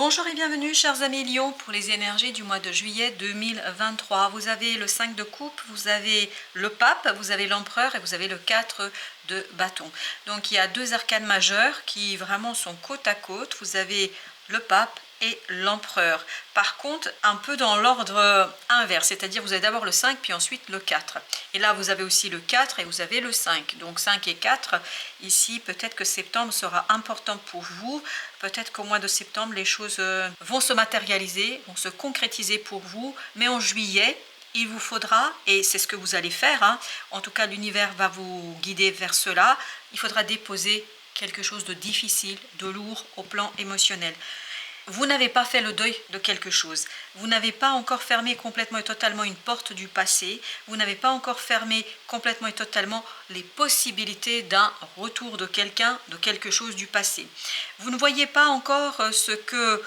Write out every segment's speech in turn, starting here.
Bonjour et bienvenue chers amis Lion pour les énergies du mois de juillet 2023. Vous avez le 5 de coupe, vous avez le pape, vous avez l'empereur et vous avez le 4 de bâton. Donc il y a deux arcanes majeures qui vraiment sont côte à côte. Vous avez le pape et l'empereur. Par contre, un peu dans l'ordre inverse, c'est-à-dire vous avez d'abord le 5 puis ensuite le 4. Et là, vous avez aussi le 4 et vous avez le 5. Donc 5 et 4, ici, peut-être que septembre sera important pour vous. Peut-être qu'au mois de septembre, les choses vont se matérialiser, vont se concrétiser pour vous. Mais en juillet, il vous faudra, et c'est ce que vous allez faire, hein, en tout cas l'univers va vous guider vers cela, il faudra déposer quelque chose de difficile, de lourd au plan émotionnel. Vous n'avez pas fait le deuil de quelque chose. Vous n'avez pas encore fermé complètement et totalement une porte du passé. Vous n'avez pas encore fermé complètement et totalement les possibilités d'un retour de quelqu'un, de quelque chose du passé. Vous ne voyez pas encore ce que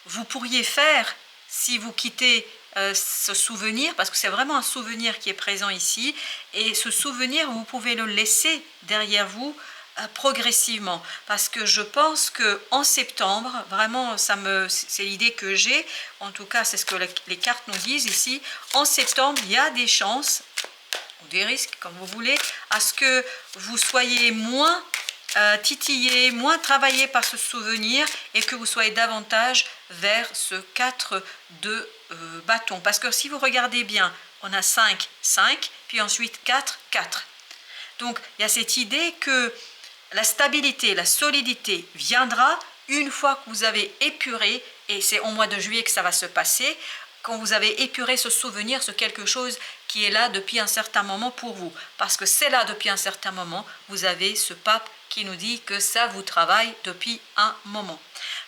vous pourriez faire si vous quittez ce souvenir, parce que c'est vraiment un souvenir qui est présent ici. Et ce souvenir, vous pouvez le laisser derrière vous progressivement, parce que je pense que en septembre, vraiment c'est l'idée que j'ai, en tout cas c'est ce que les cartes nous disent ici, en septembre il y a des chances ou des risques comme vous voulez à ce que vous soyez moins titillé, moins travaillé par ce souvenir et que vous soyez davantage vers ce 4 de bâton, parce que si vous regardez bien, on a 5, 5, puis ensuite 4, 4. Donc il y a cette idée que la stabilité, la solidité viendra une fois que vous avez épuré, et c'est au mois de juillet que ça va se passer, quand vous avez épuré ce souvenir, ce quelque chose qui est là depuis un certain moment pour vous. Parce que c'est là depuis un certain moment, vous avez ce pape qui nous dit que ça vous travaille depuis un moment.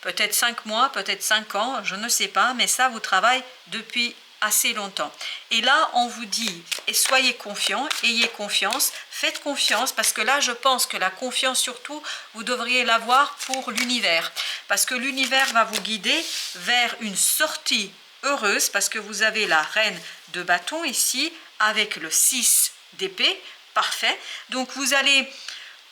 Peut-être 5 mois, peut-être 5 ans, je ne sais pas, mais ça vous travaille depuis assez longtemps. Et là, on vous dit, et soyez confiants, ayez confiance, faites confiance, parce que là, je pense que la confiance, surtout, vous devriez l'avoir pour l'univers. Parce que l'univers va vous guider vers une sortie heureuse, parce que vous avez la reine de bâton ici, avec le 6 d'épée, parfait. Donc, vous allez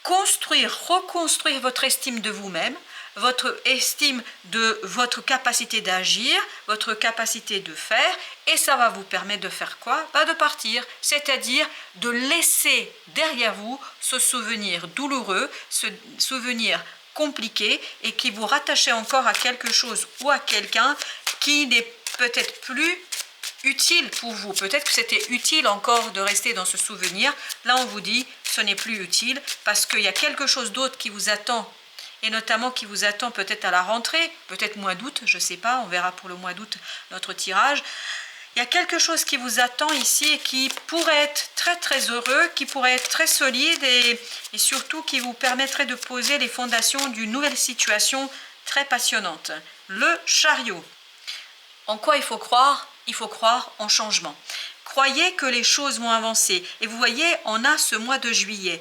reconstruire votre estime de vous-même, votre estime de votre capacité d'agir, votre capacité de faire, et ça va vous permettre de faire quoi? De partir, c'est-à-dire de laisser derrière vous ce souvenir douloureux, ce souvenir compliqué, et qui vous rattachait encore à quelque chose ou à quelqu'un qui n'est peut-être plus utile pour vous. Peut-être que c'était utile encore de rester dans ce souvenir. Là, on vous dit, ce n'est plus utile, parce qu'il y a quelque chose d'autre qui vous attend, et notamment qui vous attend peut-être à la rentrée, peut-être mois d'août, je ne sais pas, on verra pour le mois d'août notre tirage. Il y a quelque chose qui vous attend ici et qui pourrait être très très heureux, qui pourrait être très solide et surtout qui vous permettrait de poser les fondations d'une nouvelle situation très passionnante. Le chariot. En quoi il faut croire? Il faut croire en changement. Croyez que les choses vont avancer. Et vous voyez, on a ce mois de juillet,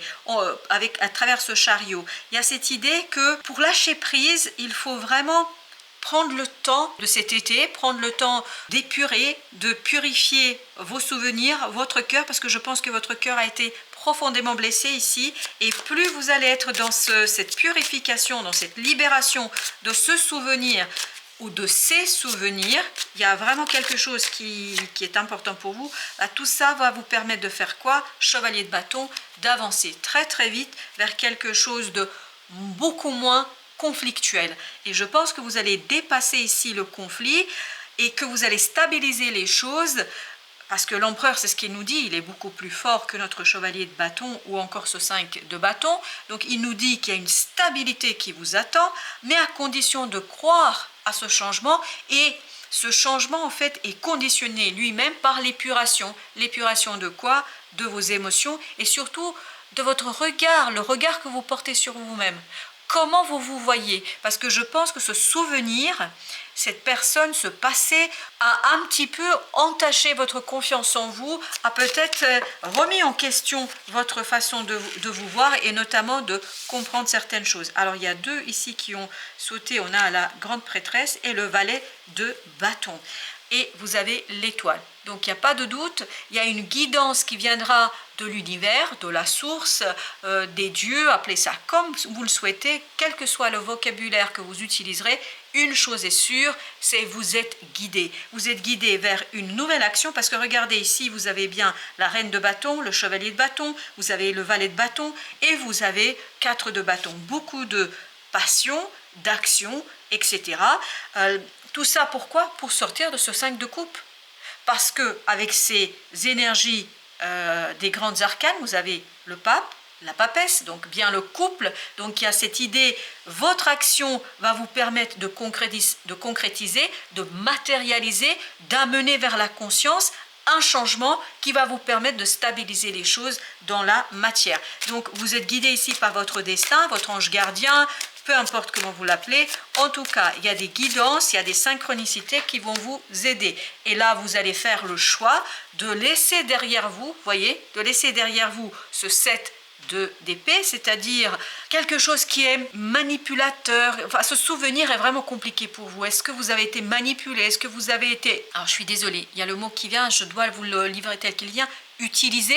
à travers ce chariot. Il y a cette idée que pour lâcher prise, il faut vraiment prendre le temps de cet été, prendre le temps d'épurer, de purifier vos souvenirs, votre cœur, parce que je pense que votre cœur a été profondément blessé ici. Et plus vous allez être dans cette purification, dans cette libération de ce souvenir, ou de ces souvenirs, il y a vraiment quelque chose qui est important pour vous. Tout ça va vous permettre de faire quoi? Chevalier de bâton, d'avancer très très vite vers quelque chose de beaucoup moins conflictuel. Et je pense que vous allez dépasser ici le conflit et que vous allez stabiliser les choses. Parce que l'empereur, c'est ce qu'il nous dit, il est beaucoup plus fort que notre chevalier de bâton ou encore ce 5 de bâton. Donc il nous dit qu'il y a une stabilité qui vous attend, mais à condition de croire à ce changement. Et ce changement, en fait, est conditionné lui-même par l'épuration. L'épuration de quoi? De vos émotions et surtout de votre regard, le regard que vous portez sur vous-même. Comment vous vous voyez? Parce que je pense que ce souvenir, cette personne, ce passé, a un petit peu entaché votre confiance en vous, a peut-être remis en question votre façon de vous voir et notamment de comprendre certaines choses. Alors il y a deux ici qui ont sauté, on a la grande prêtresse et le valet de bâton. et vous avez l'étoile. Donc il n'y a pas de doute, il y a une guidance qui viendra de l'univers, de la source, des dieux, appelez ça comme vous le souhaitez, quel que soit le vocabulaire que vous utiliserez. Une chose est sûre, c'est vous êtes guidé. Vous êtes guidé vers une nouvelle action parce que regardez ici, vous avez bien la reine de bâton, le chevalier de bâton, vous avez le valet de bâton et vous avez 4 de bâton. Beaucoup de passion, d'action, etc. Tout ça pourquoi? Pour sortir de ce 5 de coupe. Parce que avec ces énergies des grandes arcanes, vous avez le pape, la papesse, donc bien le couple. Donc il y a cette idée, votre action va vous permettre de concrétiser, de matérialiser, d'amener vers la conscience un changement qui va vous permettre de stabiliser les choses dans la matière. Donc vous êtes guidé ici par votre destin, votre ange gardien, peu importe comment vous l'appelez. En tout cas, il y a des guidances, il y a des synchronicités qui vont vous aider. Et là, vous allez faire le choix de laisser derrière vous, voyez, de laisser derrière vous ce 7 d'épée, c'est-à-dire quelque chose qui est manipulateur. Enfin, ce souvenir est vraiment compliqué pour vous. Est-ce que vous avez été manipulé? Est-ce que vous avez été... Alors, je suis désolée, il y a le mot qui vient, je dois vous le livrer tel qu'il vient. Utilisé.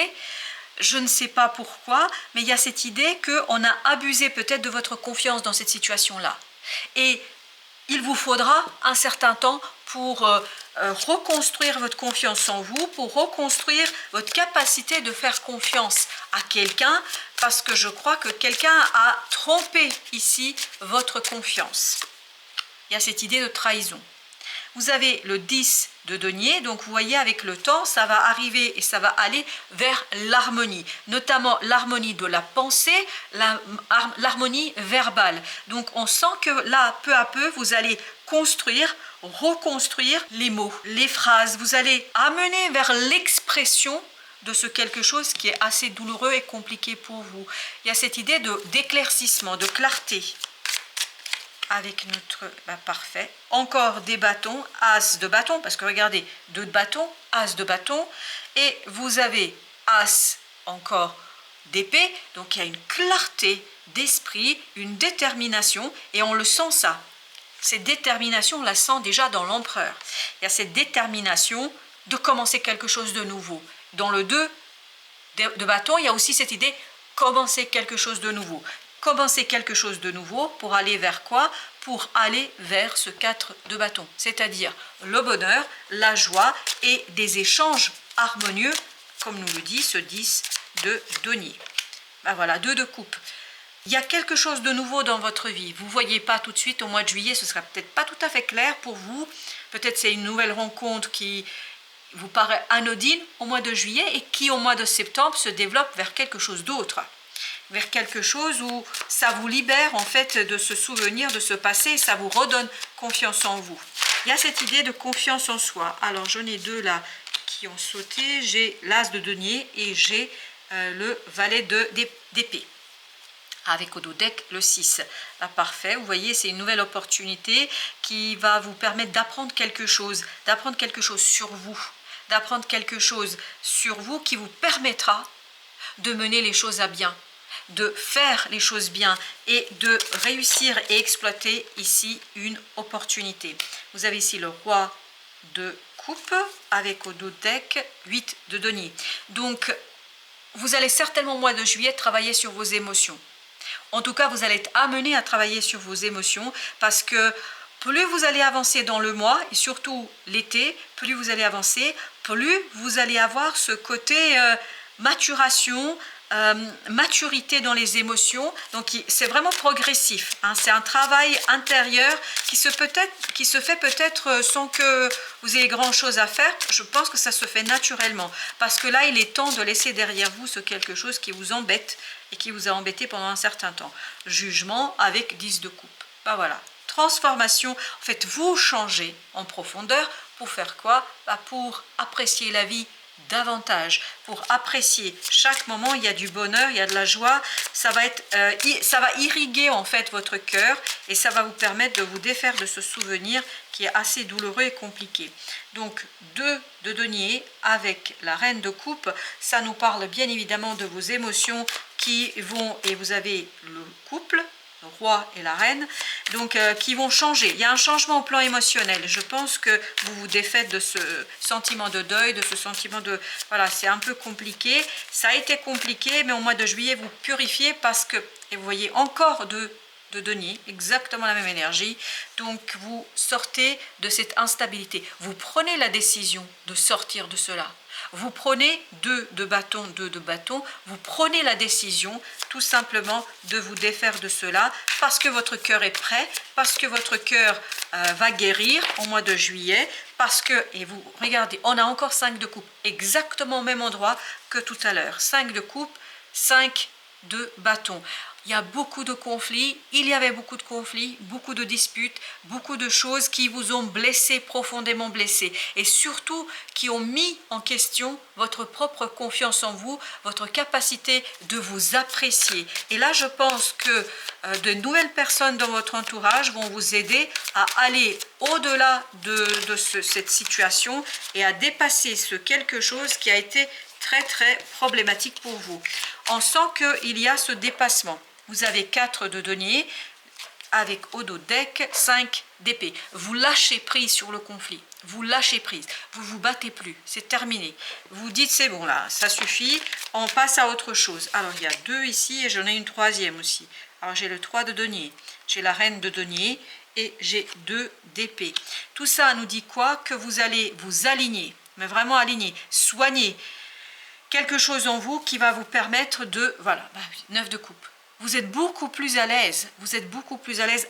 Je ne sais pas pourquoi, mais il y a cette idée qu'on a abusé peut-être de votre confiance dans cette situation-là. Et il vous faudra un certain temps pour reconstruire votre confiance en vous, pour reconstruire votre capacité de faire confiance à quelqu'un, parce que je crois que quelqu'un a trompé ici votre confiance. Il y a cette idée de trahison. Vous avez le 10 de denier, donc vous voyez avec le temps, ça va arriver et ça va aller vers l'harmonie, notamment l'harmonie de la pensée, l'harmonie verbale. Donc on sent que là, peu à peu, vous allez construire, reconstruire les mots, les phrases, vous allez amener vers l'expression de ce quelque chose qui est assez douloureux et compliqué pour vous. Il y a cette idée d'éclaircissement, de clarté. Avec notre... parfait. Encore des bâtons, as de bâton, parce que regardez, 2 de bâton, as de bâton, et vous avez as encore d'épée, donc il y a une clarté d'esprit, une détermination, et on le sent ça. Cette détermination, on la sent déjà dans l'empereur. Il y a cette détermination de commencer quelque chose de nouveau. Dans le 2 de bâton, il y a aussi cette idée, commencer quelque chose de nouveau. Commencer quelque chose de nouveau pour aller vers quoi? Pour aller vers ce 4 de bâton, c'est-à-dire le bonheur, la joie et des échanges harmonieux, comme nous le dit ce 10 de denier. Ben voilà, 2 de coupe. Il y a quelque chose de nouveau dans votre vie. Vous ne voyez pas tout de suite au mois de juillet, ce ne sera peut-être pas tout à fait clair pour vous. Peut-être c'est une nouvelle rencontre qui vous paraît anodine au mois de juillet et qui au mois de septembre se développe vers quelque chose d'autre. Vers quelque chose où ça vous libère en fait de ce souvenir, de ce passé, et ça vous redonne confiance en vous. Il y a cette idée de confiance en soi. Alors j'en ai 2 là qui ont sauté, j'ai l'as de denier et j'ai le valet d'épée. Avec au dos deck le 6. Là, parfait, vous voyez, c'est une nouvelle opportunité qui va vous permettre d'apprendre quelque chose sur vous, d'apprendre quelque chose sur vous qui vous permettra de mener les choses à bien, de faire les choses bien et de réussir et exploiter ici une opportunité. Vous avez ici le roi de coupe avec au dos deck 8 de denier. Donc, vous allez certainement au mois de juillet travailler sur vos émotions. En tout cas, vous allez être amené à travailler sur vos émotions parce que plus vous allez avancer dans le mois et surtout l'été, plus vous allez avancer, plus vous allez avoir ce côté maturation, maturité dans les émotions. Donc c'est vraiment progressif, hein. C'est un travail intérieur qui se fait peut-être sans que vous ayez grand chose à faire. Je pense que ça se fait naturellement parce que là il est temps de laisser derrière vous ce quelque chose qui vous embête et qui vous a embêté pendant un certain temps. Jugement avec 10 de coupe. Ben voilà, transformation. En fait, vous changez en profondeur pour faire quoi? Pour apprécier la vie davantage, pour apprécier chaque moment. Il y a du bonheur, il y a de la joie, ça va irriguer en fait votre cœur et ça va vous permettre de vous défaire de ce souvenir qui est assez douloureux et compliqué. Donc 2 de denier avec la reine de coupe, ça nous parle bien évidemment de vos émotions qui vont, et vous avez le couple le roi et la reine, donc qui vont changer. Il y a un changement au plan émotionnel. Je pense que vous vous défaites de ce sentiment de deuil, de ce sentiment de... Voilà, c'est un peu compliqué. Ça a été compliqué, mais au mois de juillet, vous purifiez parce que... Et vous voyez encore de denier, exactement la même énergie. Donc vous sortez de cette instabilité. Vous prenez la décision de sortir de cela. Vous prenez deux de bâton, vous prenez la décision tout simplement de vous défaire de cela parce que votre cœur est prêt, parce que votre cœur va guérir au mois de juillet, parce que, et vous regardez, on a encore 5 de coupe, exactement au même endroit que tout à l'heure. 5 de coupe, 5 de bâton. Il y a beaucoup de conflits, il y avait beaucoup de conflits, beaucoup de disputes, beaucoup de choses qui vous ont blessé, profondément blessé, et surtout qui ont mis en question votre propre confiance en vous, votre capacité de vous apprécier. Et là, je pense que de nouvelles personnes dans votre entourage vont vous aider à aller au-delà de cette situation et à dépasser ce quelque chose qui a été très problématique pour vous. On sent qu'il y a ce dépassement. Vous avez 4 de denier avec au dos deck 5 d'épée. Vous lâchez prise sur le conflit. Vous lâchez prise. Vous vous battez plus. C'est terminé. Vous dites c'est bon là, ça suffit. On passe à autre chose. Alors il y a 2 ici et j'en ai une 3e aussi. Alors j'ai le 3 de denier. J'ai la reine de denier et j'ai 2 d'épée. Tout ça nous dit quoi? Que vous allez vous aligner. Mais vraiment aligner. Soigner quelque chose en vous qui va vous permettre de... Voilà, 9 de coupe. Vous êtes beaucoup plus à l'aise,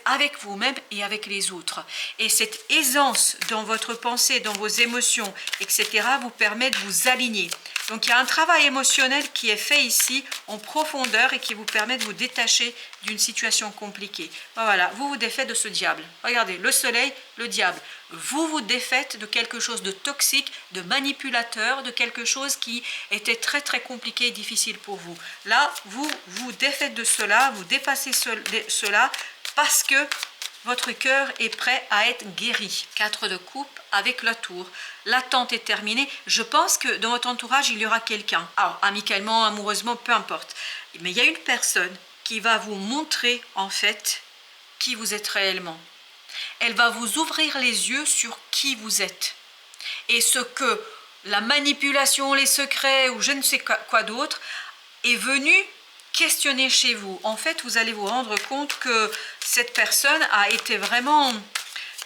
avec vous-même et avec les autres. Et cette aisance dans votre pensée, dans vos émotions, etc. vous permet de vous aligner. Donc il y a un travail émotionnel qui est fait ici en profondeur et qui vous permet de vous détacher d'une situation compliquée. Voilà, vous vous défaites de ce diable. Regardez, le soleil, le diable. Vous vous défaites de quelque chose de toxique, de manipulateur, de quelque chose qui était très compliqué et difficile pour vous. Là, vous vous défaites de cela, vous dépassez cela parce que votre cœur est prêt à être guéri. 4 de coupe avec la tour. L'attente est terminée. Je pense que dans votre entourage, il y aura quelqu'un. Alors, amicalement, amoureusement, peu importe. Mais il y a une personne qui va vous montrer, en fait, qui vous êtes réellement. Elle va vous ouvrir les yeux sur qui vous êtes. Et ce que la manipulation, les secrets ou je ne sais quoi d'autre est venu questionner chez vous. En fait, vous allez vous rendre compte que cette personne a été vraiment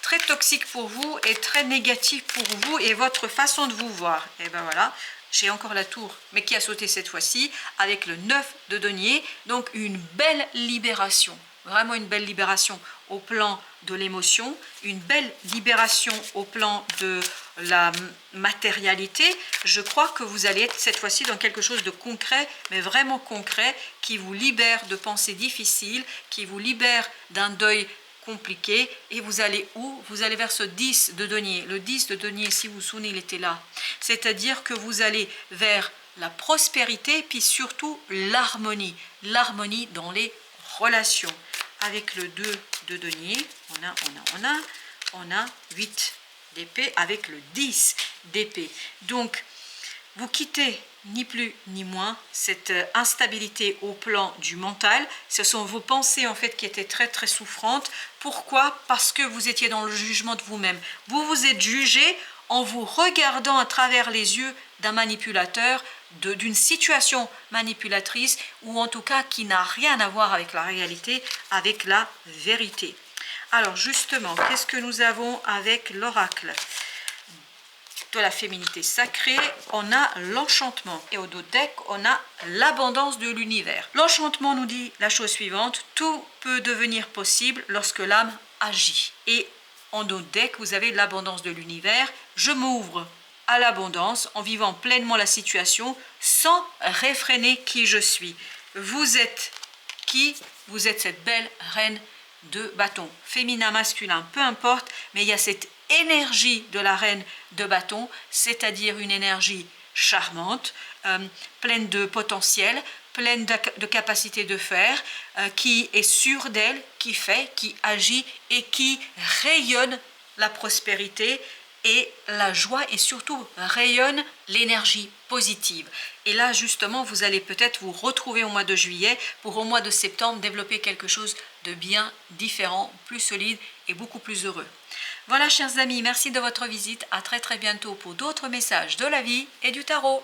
très toxique pour vous et très négative pour vous et votre façon de vous voir. Et ben voilà, j'ai encore la tour, mais qui a sauté cette fois-ci avec le 9 de denier. Donc une belle libération, vraiment une belle libération au plan de l'émotion, une belle libération au plan de la matérialité. Je crois que vous allez être cette fois-ci dans quelque chose de concret, mais vraiment concret, qui vous libère de pensées difficiles, qui vous libère d'un deuil compliqué. Et vous allez où? Vous allez vers ce 10 de denier. Le 10 de denier, si vous vous souvenez, il était là. C'est-à-dire que vous allez vers la prospérité, puis surtout l'harmonie. L'harmonie dans les relations. Avec le 2 de denier, on a 8 d'épée avec le 10 d'épée. Donc, vous quittez ni plus ni moins cette instabilité au plan du mental. Ce sont vos pensées en fait qui étaient très souffrantes. Pourquoi? Parce que vous étiez dans le jugement de vous-même. Vous vous êtes jugé en vous regardant à travers les yeux d'un manipulateur, d'une situation manipulatrice, ou en tout cas qui n'a rien à voir avec la réalité, avec la vérité. Alors justement, qu'est-ce que nous avons avec l'oracle de la féminité sacrée? On a l'enchantement. Et au dos deck, on a l'abondance de l'univers. L'enchantement nous dit la chose suivante: tout peut devenir possible lorsque l'âme agit. Et en dos deck, vous avez l'abondance de l'univers. Je m'ouvre à l'abondance en vivant pleinement la situation sans réfréner qui je suis. Vous êtes qui? Vous êtes cette belle reine de bâton, féminin, masculin, peu importe, mais il y a cette énergie de la reine de bâton, c'est-à-dire une énergie charmante, pleine de potentiel, pleine de capacité de faire, qui est sûre d'elle, qui fait, qui agit et qui rayonne la prospérité et la joie et surtout rayonne l'énergie positive. Et là justement vous allez peut-être vous retrouver au mois de juillet pour au mois de septembre développer quelque chose de bien différent, plus solide et beaucoup plus heureux. Voilà chers amis, merci de votre visite, à très bientôt pour d'autres messages de la vie et du tarot.